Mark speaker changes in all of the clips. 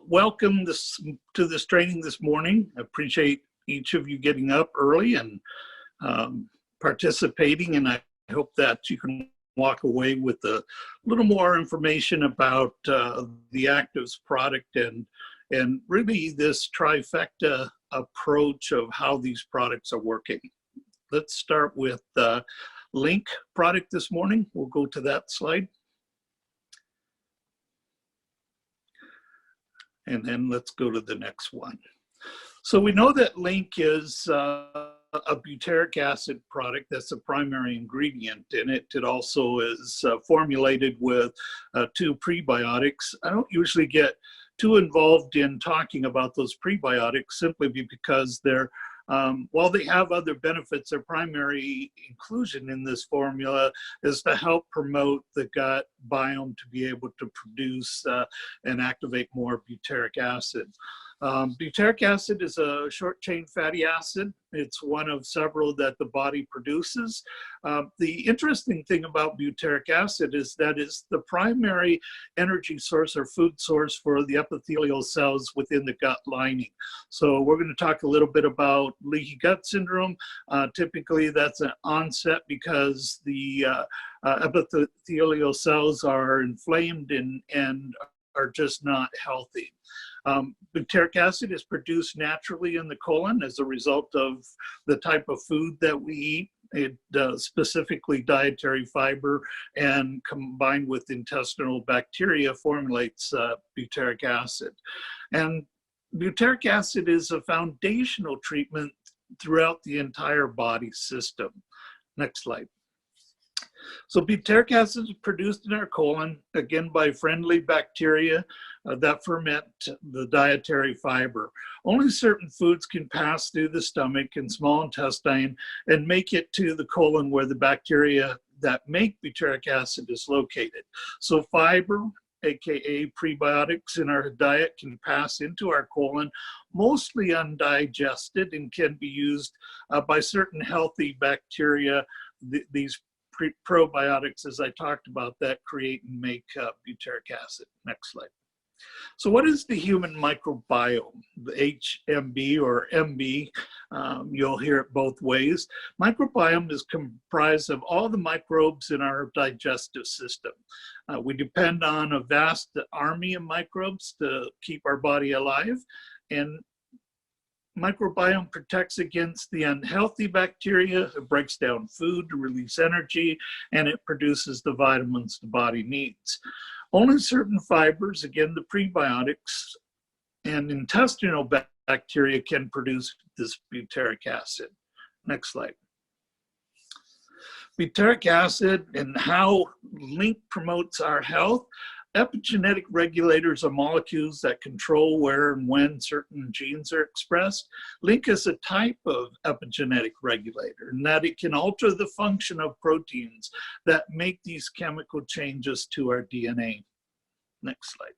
Speaker 1: welcome to this training this morning. I appreciate each of you getting up early and participating, and I hope that you can walk away with a little more information about the ACTIVZ product and really this trifecta approach of how these products are working. Let's start with the link product this morning. We'll go to that slide. And then let's go to the next one. So we know that Link is a butyric acid product. That's the primary ingredient in it. It also is formulated with 2 prebiotics. I don't usually get too involved in talking about those prebiotics simply because they're while they have other benefits, their primary inclusion in this formula is to help promote the gut biome to be able to produce and activate more butyric acid. Butyric acid is a short-chain fatty acid. It's one of several that the body produces. The interesting thing about butyric acid is that it's the primary energy source or food source for the epithelial cells within the gut lining. So we're going to talk a little bit about leaky gut syndrome. Typically that's an onset because the epithelial cells are inflamed and are just not healthy. Butyric acid is produced naturally in the colon as a result of the type of food that we eat. It specifically dietary fiber and combined with intestinal bacteria formulates butyric acid. And butyric acid is a foundational treatment throughout the entire body system. Next slide. So butyric acid is produced in our colon, again, by friendly bacteria that ferment the dietary fiber. Only certain foods can pass through the stomach and small intestine and make it to the colon where the bacteria that make butyric acid is located. So fiber, aka prebiotics in our diet, can pass into our colon, mostly undigested, and can be used by certain healthy bacteria. These probiotics, as I talked about, that create and make butyric acid. Next slide. So what is the human microbiome? The HMB or MB, you'll hear it both ways. Microbiome is comprised of all the microbes in our digestive system. We depend on a vast army of microbes to keep our body alive, and microbiome protects against the unhealthy bacteria. It breaks down food to release energy, and it produces the vitamins the body needs. Only certain fibers, again, the prebiotics and intestinal bacteria, can produce this butyric acid. Next slide. Butyric acid and how Link promotes our health. Epigenetic regulators are molecules that control where and when certain genes are expressed. Link is a type of epigenetic regulator in that it can alter the function of proteins that make these chemical changes to our DNA. Next slide.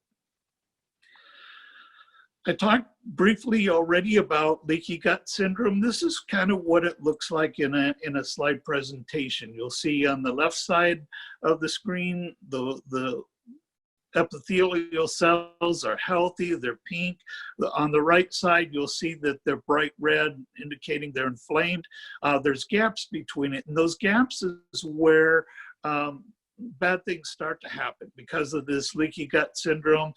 Speaker 1: I talked briefly already about leaky gut syndrome. This is kind of what it looks like in a slide presentation. You'll see on the left side of the screen, the epithelial cells are healthy, they're pink. On the right side, you'll see that they're bright red, indicating they're inflamed. There's gaps between it, and those gaps is where bad things start to happen because of this leaky gut syndrome.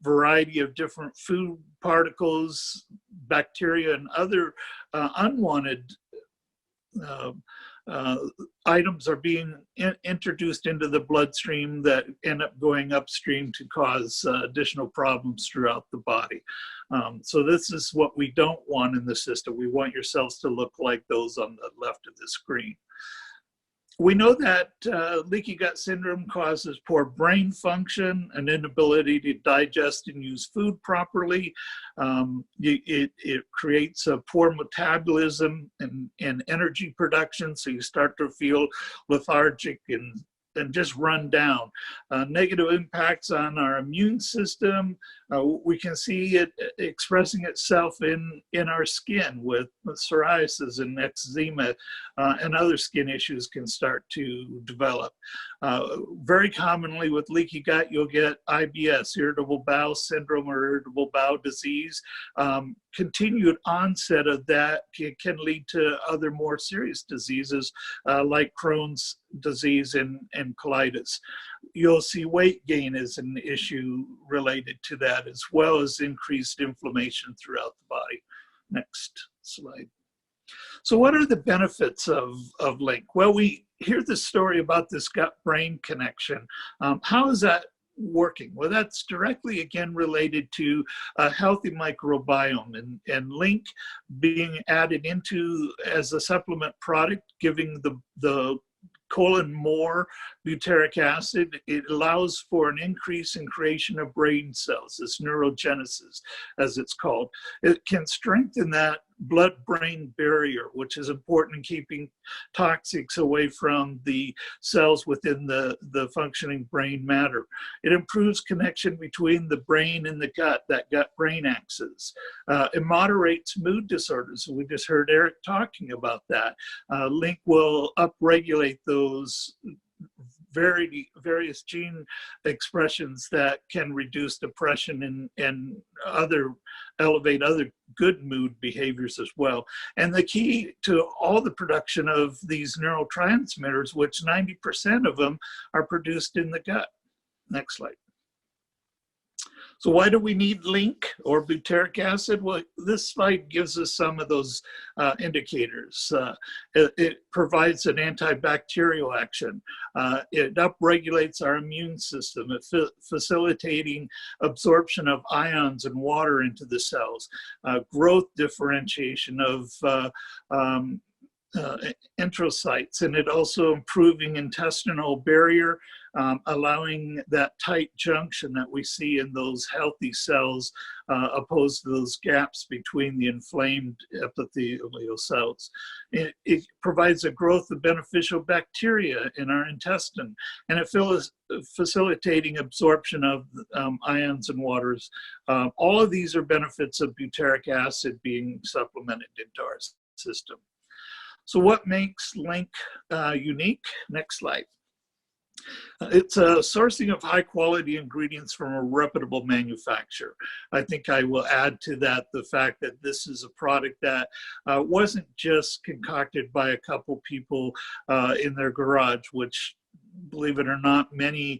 Speaker 1: Variety of different food particles, bacteria, and other unwanted items are being introduced into the bloodstream that end up going upstream to cause additional problems throughout the body. So this is what we don't want in the system. We want your cells to look like those on the left of the screen. We know that leaky gut syndrome causes poor brain function, an inability to digest and use food properly. It creates a poor metabolism and energy production, so you start to feel lethargic and just run down. Negative impacts on our immune system. We can see it expressing itself in our skin with psoriasis and eczema, and other skin issues can start to develop. Very commonly with leaky gut, you'll get IBS, irritable bowel syndrome, or irritable bowel disease. Continued onset of that can lead to other more serious diseases like Crohn's disease and colitis. You'll see weight gain as an issue related to that, as well as increased inflammation throughout the body. Next slide. So what are the benefits of Link? Well, we hear the story about this gut-brain connection. How is that working? Well, that's directly again related to a healthy microbiome, and Link being added into as a supplement product, giving the colon more butyric acid, it allows for an increase in creation of brain cells, this neurogenesis, as it's called. It can strengthen that blood-brain barrier, which is important in keeping toxics away from the cells within the functioning brain matter. It improves connection between the brain and the gut, that gut-brain axis. It moderates mood disorders. We just heard Eric talking about that. Link will upregulate those various gene expressions that can reduce depression and elevate other good mood behaviors as well. And the key to all the production of these neurotransmitters, which 90% of them are produced in the gut. Next slide. So why do we need Link or butyric acid? Well, this slide gives us some of those indicators. It provides an antibacterial action. It upregulates our immune system, facilitating absorption of ions and water into the cells, growth differentiation of enterocytes, and it also improving intestinal barrier, allowing that tight junction that we see in those healthy cells, opposed to those gaps between the inflamed epithelial cells. It provides a growth of beneficial bacteria in our intestine, and it facilitating absorption of ions and waters. All of these are benefits of butyric acid being supplemented into our system. So what makes Link unique? Next slide. It's a sourcing of high quality ingredients from a reputable manufacturer. I think I will add to that the fact that this is a product that wasn't just concocted by a couple people in their garage, which, believe it or not, many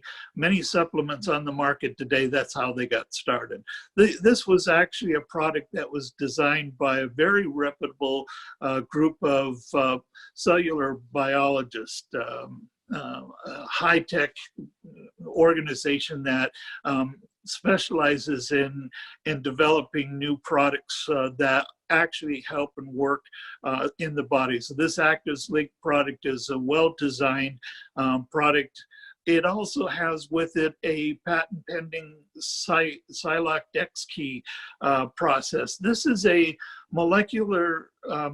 Speaker 1: supplements on the market today, that's how they got started. This was actually a product that was designed by a very reputable group of cellular biologists, a high-tech organization that specializes in developing new products that actually help and work in the body. So this ACTIVZ Link product is a well-designed product. It also has with it a patent-pending SOCIALACTIVZ key process. This is a molecular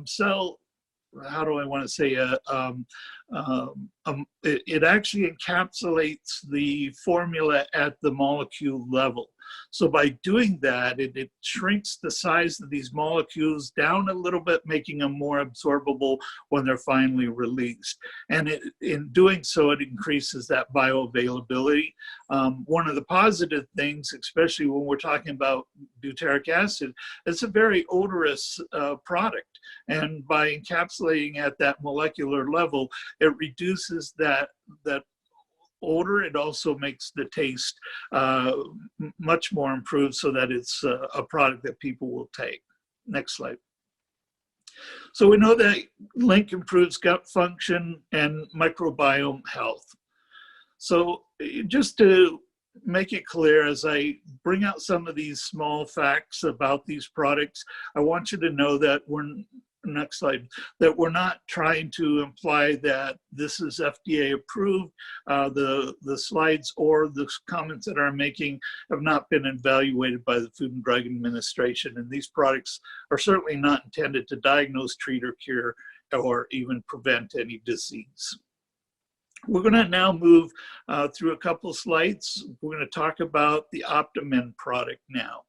Speaker 1: cell, how do I want to say, it actually encapsulates the formula at the molecule level. So by doing that, it shrinks the size of these molecules down a little bit, making them more absorbable when they're finally released. And in doing so, it increases that bioavailability. One of the positive things, especially when we're talking about butyric acid, it's a very odorous product. And by encapsulating at that molecular level, it reduces that odor. It also makes the taste much more improved, so that it's a product that people will take. Next slide. So we know that Link improves gut function and microbiome health. So just to make it clear, as I bring out some of these small facts about these products, I want you to know that next slide, that we're not trying to imply that this is FDA approved. The slides or the comments that I'm making have not been evaluated by the Food and Drug Administration, and these products are certainly not intended to diagnose, treat, or cure, or even prevent any disease. We're going to now move through a couple of slides. We're going to talk about the Optamin product now.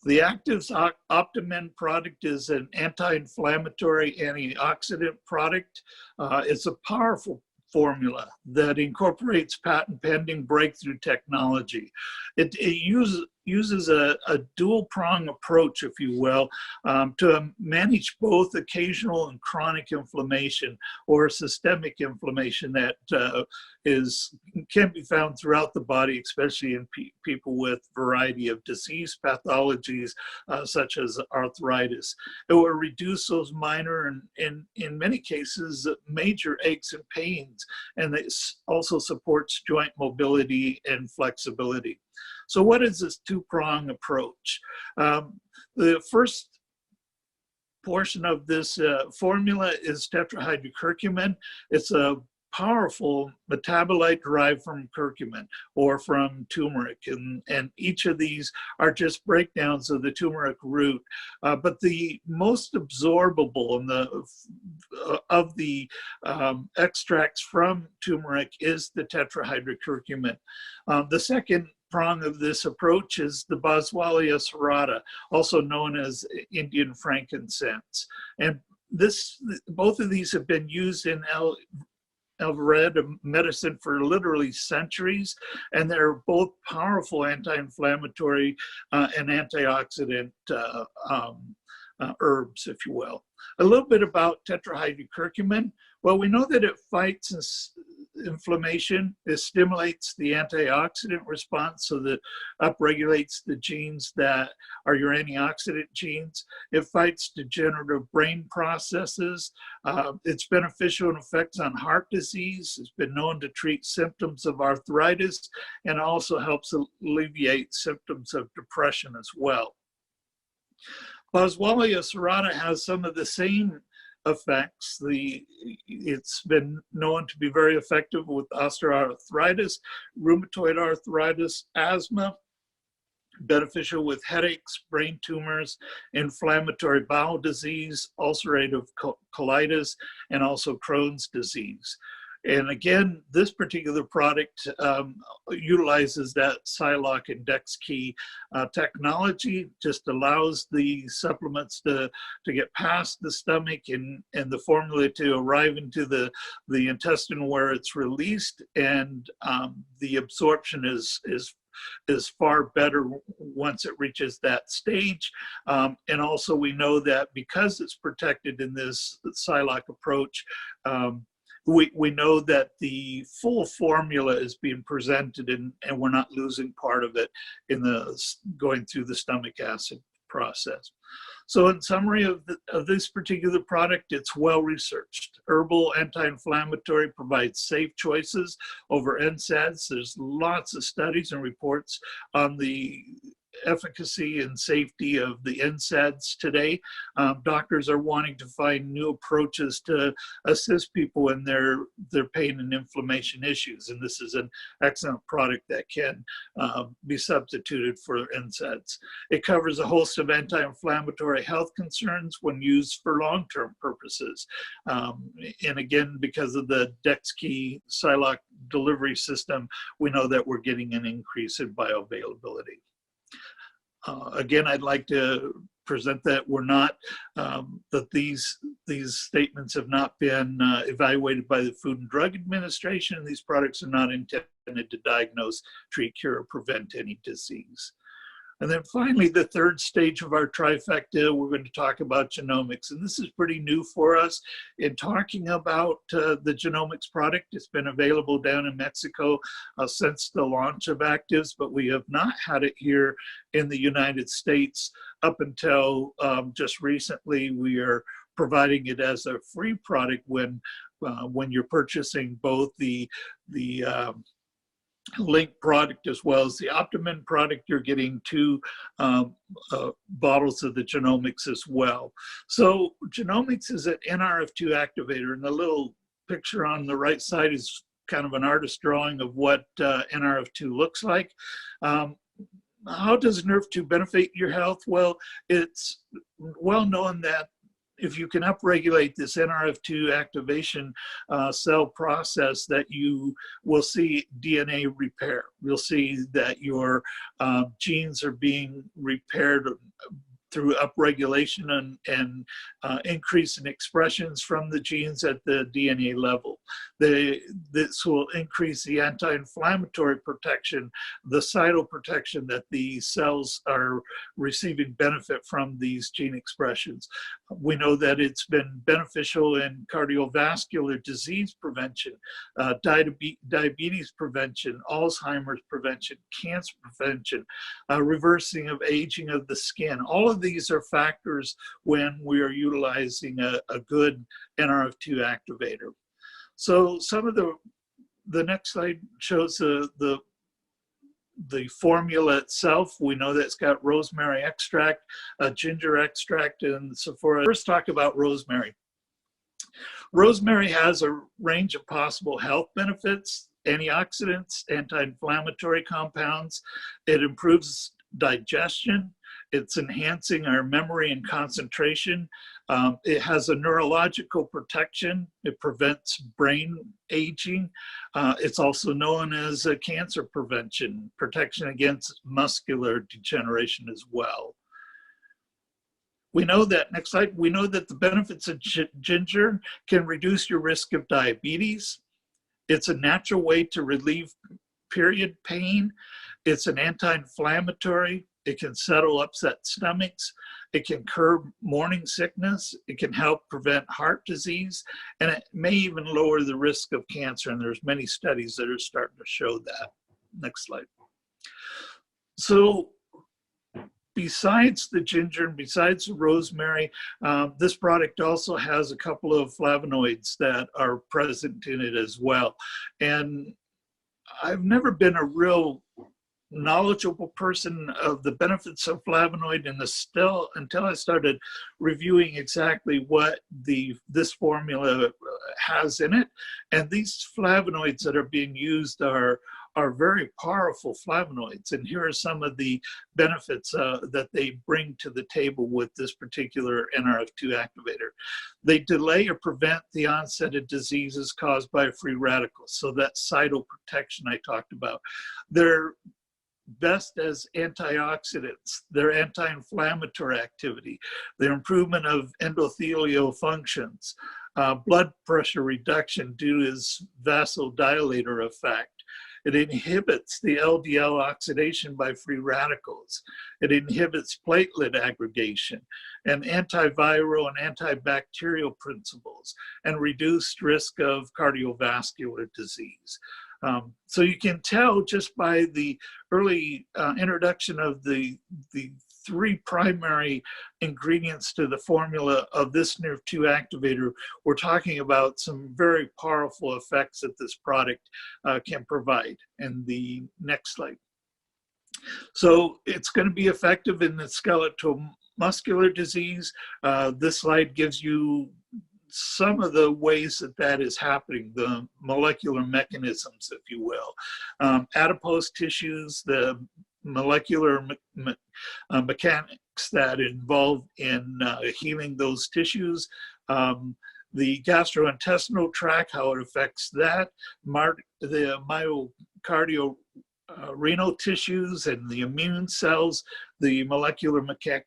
Speaker 1: The ACTIVZ Optamin product is an anti-inflammatory antioxidant product. It's a powerful formula that incorporates patent-pending breakthrough technology. It uses a dual-prong approach, if you will, to manage both occasional and chronic inflammation or systemic inflammation that can be found throughout the body, especially in people with a variety of disease pathologies such as arthritis. It will reduce those minor and in many cases major aches and pains, and it also supports joint mobility and flexibility. So what is this two-prong approach? The first portion of this formula is tetrahydrocurcumin. It's a powerful metabolite derived from curcumin or from turmeric, and each of these are just breakdowns of the turmeric root. But the most absorbable of the extracts from turmeric is the tetrahydrocurcumin. The second prong of this approach is the Boswellia serrata, also known as Indian frankincense. And both of these have been used in Ayurveda medicine for literally centuries, and they're both powerful anti-inflammatory and antioxidant herbs, if you will. A little bit about tetrahydrocurcumin. Well, we know that it fights inflammation. It stimulates the antioxidant response, so that upregulates the genes that are your antioxidant genes. It fights degenerative brain processes. It's beneficial in effects on heart disease. It's been known to treat symptoms of arthritis and also helps alleviate symptoms of depression as well. Boswellia serrata has some of the same effects. It's been known to be very effective with osteoarthritis, rheumatoid arthritis, asthma, beneficial with headaches, brain tumors, inflammatory bowel disease, ulcerative colitis, and also Crohn's disease. And again, this particular product utilizes that Psylocke and DexKey technology, just allows the supplements to get past the stomach and the formula to arrive into the intestine where it's released, and the absorption is far better once it reaches that stage. And also we know that because it's protected in this Psylocke approach, we know that the full formula is being presented and we're not losing part of it in going through the stomach acid process. So in summary of this particular product, it's well researched. Herbal anti-inflammatory, provides safe choices over NSAIDs. There's lots of studies and reports on the efficacy and safety of the NSAIDs today. Doctors are wanting to find new approaches to assist people in their pain and inflammation issues, and this is an excellent product that can be substituted for NSAIDs. It covers a host of anti-inflammatory health concerns when used for long-term purposes. And again, because of the DexKey Psylocke delivery system, we know that we're getting an increase in bioavailability. Again, I'd like to present that we're not, that these statements have not been evaluated by the Food and Drug Administration. These products are not intended to diagnose, treat, cure, or prevent any disease. And then finally, the third stage of our trifecta, we're going to talk about genomics. And this is pretty new for us in talking about the genomics product. It's been available down in Mexico since the launch of ACTIVZ, but we have not had it here in the United States up until just recently. We are providing it as a free product when you're purchasing both the Link product as well as the Optamin product. You're getting 2 bottles of the Genomics as well. So Genomics is an NRF2 activator, and the little picture on the right side is kind of an artist drawing of what NRF2 looks like. How does NRF2 benefit your health? Well, it's well known that if you can upregulate this NRF2 activation cell process, that you will see DNA repair. You'll see that your genes are being repaired through upregulation and increase in expressions from the genes at the DNA level. This will increase the anti-inflammatory protection, the cytoprotection that the cells are receiving benefit from these gene expressions. We know that it's been beneficial in cardiovascular disease prevention, diabetes prevention, Alzheimer's prevention, cancer prevention, reversing of aging of the skin. All of these are factors when we are utilizing a good NRF2 activator. So some of the next slide shows the formula itself. We know that it's got rosemary extract, ginger extract, and so forth. First, talk about rosemary. Rosemary has a range of possible health benefits: antioxidants, anti-inflammatory compounds. It improves digestion. It's enhancing our memory and concentration. It has a neurological protection. It prevents brain aging. It's also known as a cancer prevention, protection against muscular degeneration as well. We know that, next slide, we know that the benefits of ginger can reduce your risk of diabetes. It's a natural way to relieve period pain. It's an anti-inflammatory. It can settle upset stomachs. It can curb morning sickness. It can help prevent heart disease, and it may even lower the risk of cancer. And there's many studies that are starting to show that. Next slide. So besides the ginger and besides the rosemary, this product also has a couple of flavonoids that are present in it as well. And I've never been a real knowledgeable person of the benefits of flavonoid until I started reviewing exactly what this formula has in it. And these flavonoids that are being used are very powerful flavonoids. And here are some of the benefits that they bring to the table with this particular NRF2 activator. They delay or prevent the onset of diseases caused by free radicals. So that cytoprotection I talked about. They're best as antioxidants, their anti-inflammatory activity, their improvement of endothelial functions, blood pressure reduction due to its vasodilator effect. It inhibits the LDL oxidation by free radicals. It inhibits platelet aggregation and antiviral and antibacterial principles, and reduced risk of cardiovascular disease. So you can tell just by the early introduction of the three primary ingredients to the formula of this NRF2 activator, we're talking about some very powerful effects that this product can provide. And the next slide. So it's going to be effective in the skeletal muscular disease. This slide gives you some of the ways that that is happening, the molecular mechanisms, if you will. Adipose tissues, the molecular mechanics that involve in healing those tissues, the gastrointestinal tract, how it affects that, the myocardial renal tissues and the immune cells, the molecular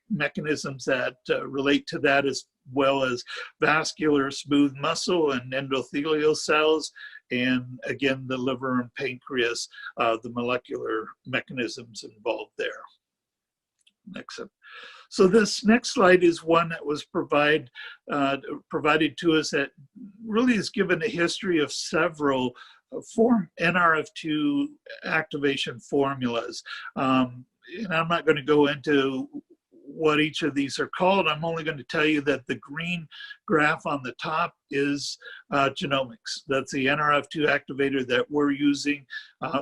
Speaker 1: mechanisms that relate to that, as well as vascular smooth muscle and endothelial cells, and again, the liver and pancreas, the molecular mechanisms involved there. Next up. So this next slide is one that was provided to us that really has given a history of several NRF2 activation formulas. And I'm not going to go into what each of these are called. I'm only going to tell you that the green graph on the top is Genomics. That's the NRF2 activator that we're using.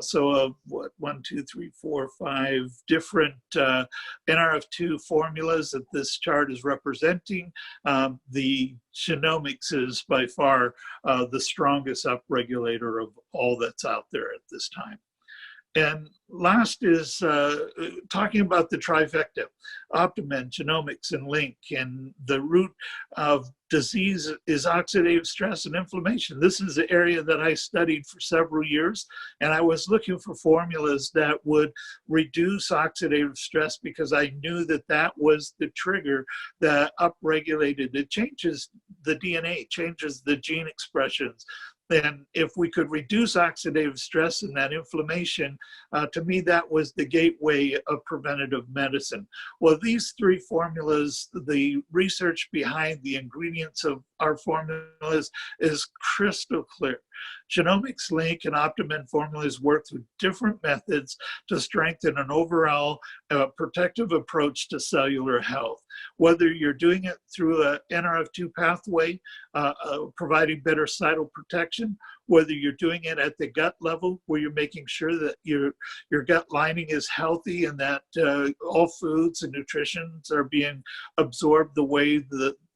Speaker 1: So what, 1, 2, 3, 4, 5 different NRF2 formulas that this chart is representing. The Genomics is by far the strongest upregulator of all that's out there at this time. And last is talking about the trifecta, Optamin, Genomics, and Link. And the root of disease is oxidative stress and inflammation. This is the area that I studied for several years, and I was looking for formulas that would reduce oxidative stress because I knew that that was the trigger that upregulated. It changes the DNA, changes the gene expressions. Then if we could reduce oxidative stress and that inflammation, to me, that was the gateway of preventative medicine. Well, these three formulas, the research behind the ingredients of our formulas is crystal clear. Genomics, Link, and Optamin formulas work through different methods to strengthen an overall protective approach to cellular health. Whether you're doing it through a NRF2 pathway, providing better cytoprotection, whether you're doing it at the gut level, where you're making sure that your gut lining is healthy and that all foods and nutritions are being absorbed the way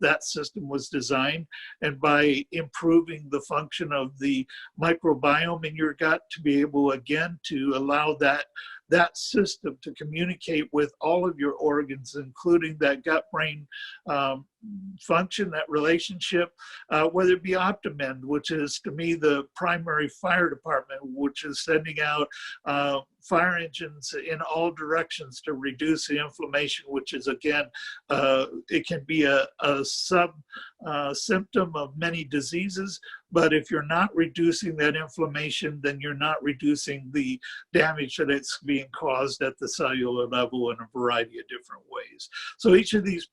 Speaker 1: that system was designed, and by improving the function of the microbiome in your gut to be able, again, to allow that system to communicate with all of your organs, including that gut-brain function, that relationship, whether it be Optamin, which is, to me, the primary fire department, which is sending out fire engines in all directions to reduce the inflammation, which is, again, it can be a symptom of many diseases, but if you're not reducing that inflammation, then you're not reducing the damage that it's being caused at the cellular level in a variety of different ways. So each of these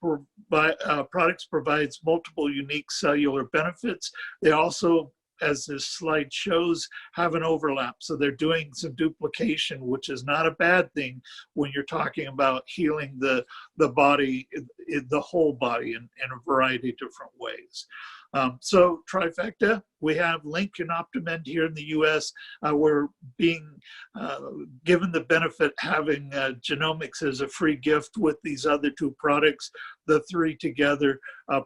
Speaker 1: products provides multiple unique cellular benefits. They also, as this slide shows, have an overlap. So they're doing some duplication, which is not a bad thing when you're talking about healing the body, the whole body in a variety of different ways. So Trifecta, we have Link and Optamin here in the US. We're being given the benefit having Genomics as a free gift with these other two products. The three together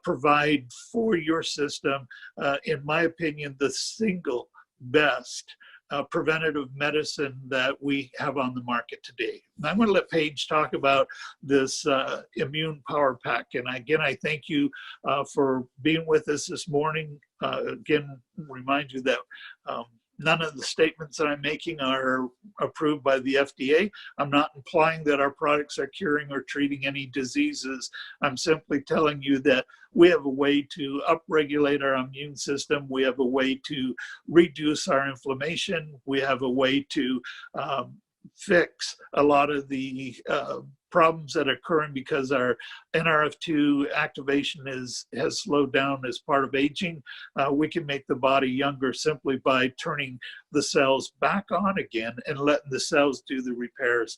Speaker 1: provide for your system, in my opinion, the single best preventative medicine that we have on the market today. And I'm going to let Paige talk about this Immune Power Pack. And again, I thank you for being with us this morning. Again, remind you that none of the statements that I'm making are approved by the FDA. I'm not implying that our products are curing or treating any diseases. I'm simply telling you that we have a way to upregulate our immune system. We have a way to reduce our inflammation. We have a way to fix a lot of the problems that are occurring because our NRF2 activation has slowed down as part of aging. We can make the body younger simply by turning the cells back on again and letting the cells do the repairs.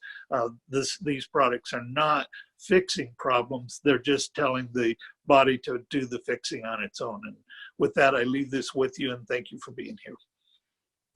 Speaker 1: These products are not fixing problems. They're just telling the body to do the fixing on its own. And with that, I leave this with you and thank you for being here.